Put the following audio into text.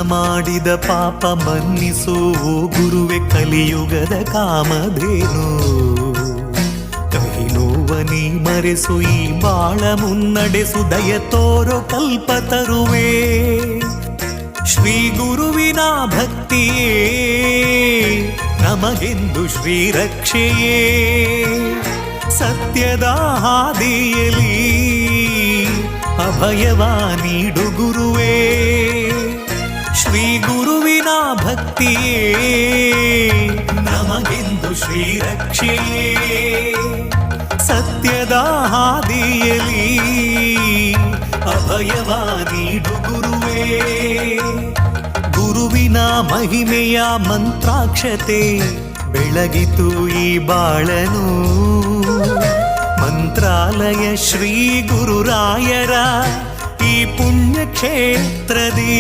ಮಾಡಿದ ಪಾಪ ಮನ್ನಿಸೋ ಗುರುವೆ ಕಲಿಯುಗದ ಕಾಮಧೇನು. ಕಹಿ ನೋವನಿ ಮರೆಸು ಈ ಬಾಳ ಮುನ್ನಡೆಸು ದಯ ತೋರೋ ಕಲ್ಪತರುವೆ. ಶ್ರೀ ಗುರುವಿನ ಭಕ್ತಿಯೇ ನಮಗೆಂದು ಶ್ರೀರಕ್ಷೆಯೇ. ಸತ್ಯದ ಹಾದಿಯಲಿ ಅಭಯವ ನೀಡು ಗುರುವೇ. ಶ್ರೀ ಗುರುವಿನ ಭಕ್ತಿಯೇ ನಮಗೆಂದು ಶ್ರೀರಕ್ಷೆಯೇ. ಸತ್ಯದ ಹಾದಿಯಲಿ ಅಭಯವ ನೀಡು ಗುರುವೇ. ಗುರುವಿನ ಮಹಿಮೆಯ ಮಂತ್ರಾಕ್ಷತೆ ಬೆಳಗಿತು ಈ ಬಾಳನು. ಮಂತ್ರಾಲಯ ಶ್ರೀ ಗುರುರಾಯರ ಈ ಪುಣ್ಯ ಕ್ಷೇತ್ರದಿ